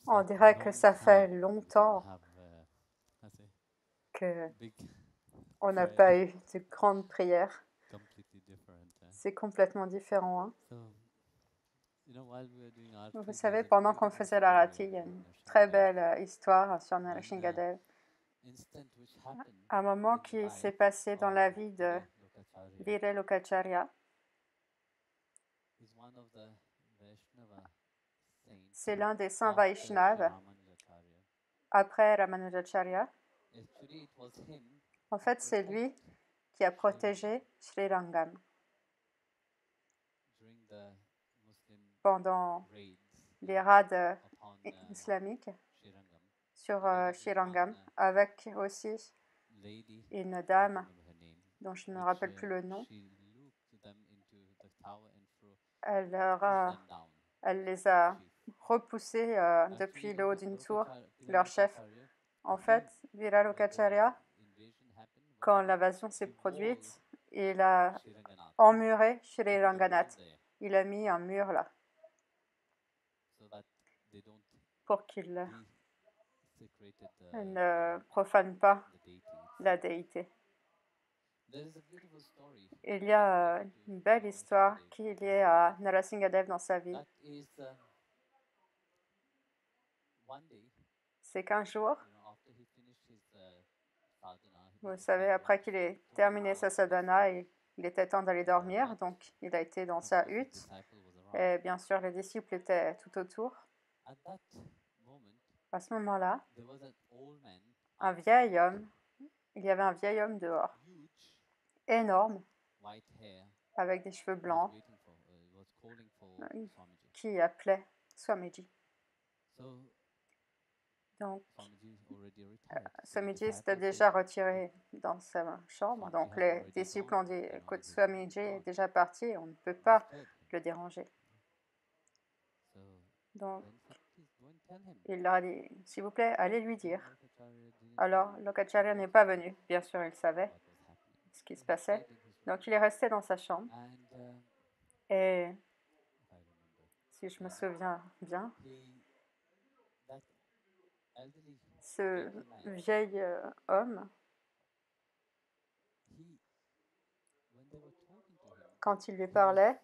On dirait que ça fait longtemps qu'on n'a pas eu de grandes prières. C'est complètement différent, hein. Vous savez, pendant qu'on faisait l'Arati, il y a une très belle histoire sur Nrsimhadev. Un moment qui s'est passé dans la vie de Vira Lokacharya. C'est l'un des saints Vaishnavas après Ramanujacharya. En fait, c'est lui qui a protégé Sri Rangam pendant les raids islamiques sur Sri Rangam, avec aussi une dame dont je ne me rappelle plus le nom. Elle les a repoussés depuis le haut d'une tour, leur chef. En fait, Vira Lokacharya, quand l'invasion s'est produite, il a emmuré Sri Ranganath. Il a mis un mur là pour qu'il ne profane pas la déité. Il y a une belle histoire qui est liée à Nrsimhadev dans sa vie. C'est qu'un jour, vous savez, après qu'il ait terminé sa sadhana, il était temps d'aller dormir, donc il a été dans sa hutte. Et bien sûr, les disciples étaient tout autour. À ce moment-là, il y avait un vieil homme dehors, énorme, avec des cheveux blancs, qui appelait Swamiji. Donc, Swamiji s'était déjà retiré dans sa chambre, donc les disciples ont dit, écoute, Swamiji est déjà parti, on ne peut pas le déranger. Donc, il leur a dit, s'il vous plaît, allez lui dire. Alors, Lokacharya n'est pas venu, bien sûr, il savait ce qui se passait. Donc, il est resté dans sa chambre. Et, si je me souviens bien, ce vieil homme, quand il lui parlait,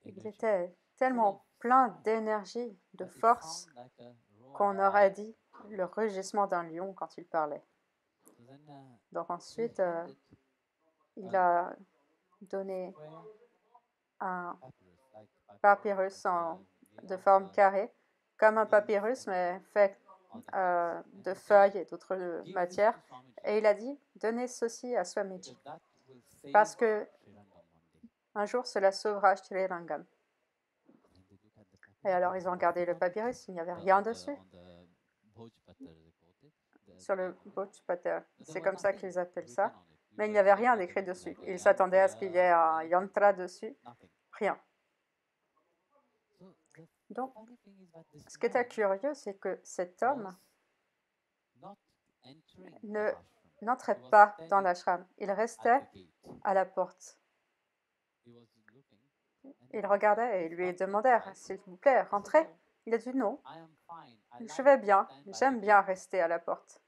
il était tellement plein d'énergie, de force, qu'on aurait dit le rugissement d'un lion quand il parlait. Donc ensuite, il a donné un papyrus de forme carrée, comme un papyrus, mais fait de feuilles et d'autres matières. Et il a dit, donnez ceci à Swamiji, parce que un jour cela sauvera Sri Rangam. Et alors ils ont regardé le papyrus, il n'y avait rien dessus. Sur le Bhojpatra, c'est comme ça qu'ils appellent ça. Mais il n'y avait rien d'écrit dessus. Ils s'attendaient à ce qu'il y ait un yantra dessus. Rien. Donc, ce qui était curieux, c'est que cet homme n'entrait pas dans l'ashram. Il restait à la porte. Il regardait et il lui demandait, s'il vous plaît, rentrez. Il a dit non. Je vais bien, j'aime bien rester à la porte.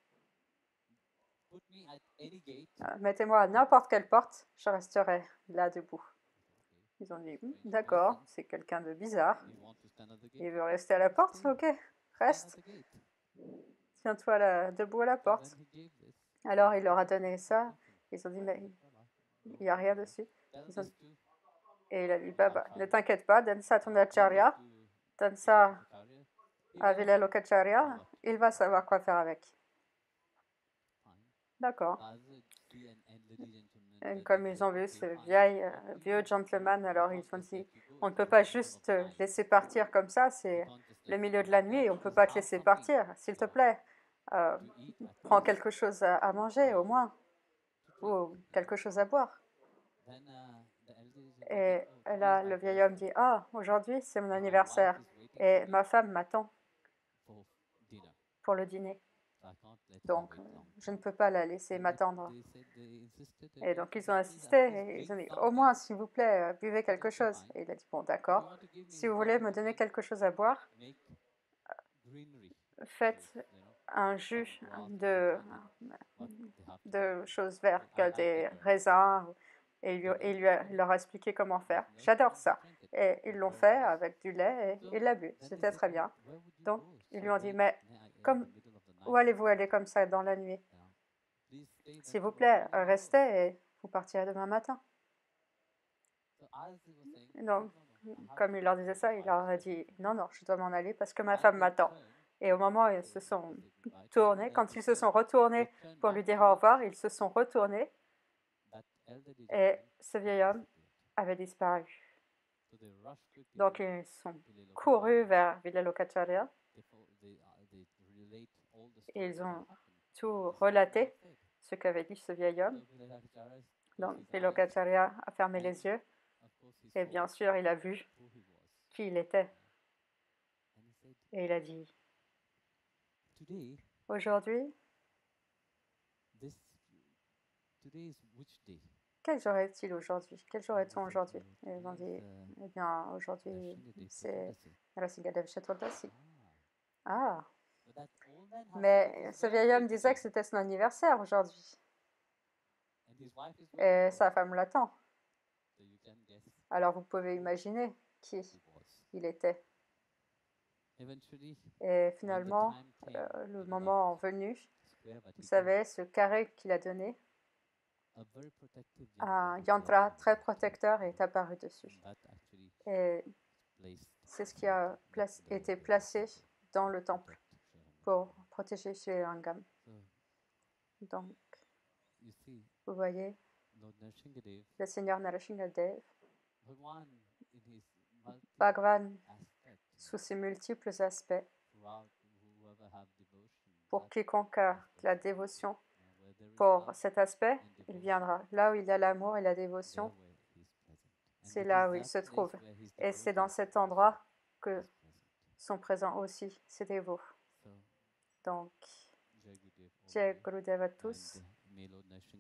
Mettez-moi à n'importe quelle porte, je resterai là debout. Ils ont dit, d'accord, c'est quelqu'un de bizarre. Il veut rester à la porte? Ok, reste. Tiens-toi là, debout à la porte. Alors il leur a donné ça. Ils ont dit, mais il n'y a rien dessus. Et il a dit, bah, ne t'inquiète pas, donne ça à ton acharya, donne ça à Vira Lokacharya, il va savoir quoi faire avec. D'accord. Et comme ils ont vu ce vieux gentleman, alors ils ont dit, on ne peut pas juste laisser partir comme ça, c'est le milieu de la nuit, on ne peut pas te laisser partir, s'il te plaît. Prends quelque chose à manger au moins, ou quelque chose à boire. Et là, le vieil homme dit, ah, aujourd'hui c'est mon anniversaire, et ma femme m'attend pour le dîner. Donc, je ne peux pas la laisser m'attendre. Et donc, ils ont insisté et ils ont dit, au moins, s'il vous plaît, buvez quelque chose. Et il a dit, bon, d'accord. Si vous voulez me donner quelque chose à boire, faites un jus de choses vertes, que des raisins. Et il leur a expliqué comment faire. J'adore ça. Et ils l'ont fait avec du lait et il l'a bu. C'était très bien. Donc, ils lui ont dit, mais où allez-vous aller comme ça dans la nuit? S'il vous plaît, restez et vous partirez demain matin. Donc, comme il leur disait ça, il leur a dit, non, non, je dois m'en aller parce que ma femme m'attend. Et au moment où ils se sont tournés, quand ils se sont retournés pour lui dire au revoir, ils se sont retournés et ce vieil homme avait disparu. Donc, ils sont courus vers Villa Locataria et ils ont tout relaté, ce qu'avait dit ce vieil homme. Donc, Villa Locataria a fermé les yeux et bien sûr, il a vu qui il était. Et il a dit, aujourd'hui, quel jour est-il aujourd'hui? Quel jour est-on aujourd'hui? Et ils ont dit, eh bien, aujourd'hui, c'est Narasimhadev Chaturdasi. Ah, mais ce vieil homme disait que c'était son anniversaire aujourd'hui. Et sa femme l'attend. Alors vous pouvez imaginer qui il était. Et finalement, le moment venu, vous savez, ce carré qu'il a donné, un yantra très protecteur est apparu dessus. Et c'est ce qui a été placé dans le temple pour protéger Sri Rangam. Donc, vous voyez, le Seigneur Narasimhadev, Bhagavan, sous ses multiples aspects, pour quiconque a la dévotion pour cet aspect, il viendra. Là où il y a l'amour et la dévotion, c'est là où il se trouve. Et c'est dans cet endroit que sont présents aussi ces dévots. Donc, Jai Gurudev à tous.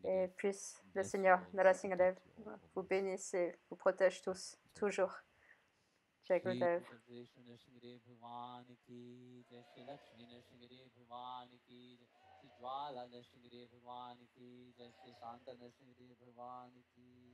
Et puisse le Seigneur Narasimhadev vous bénisse et vous protège tous, toujours. Jai Gurudev. Jwala Nrsimhadev Bhagwan ki, Jai Shri Shanta Nrsimhadev Bhagwan ki.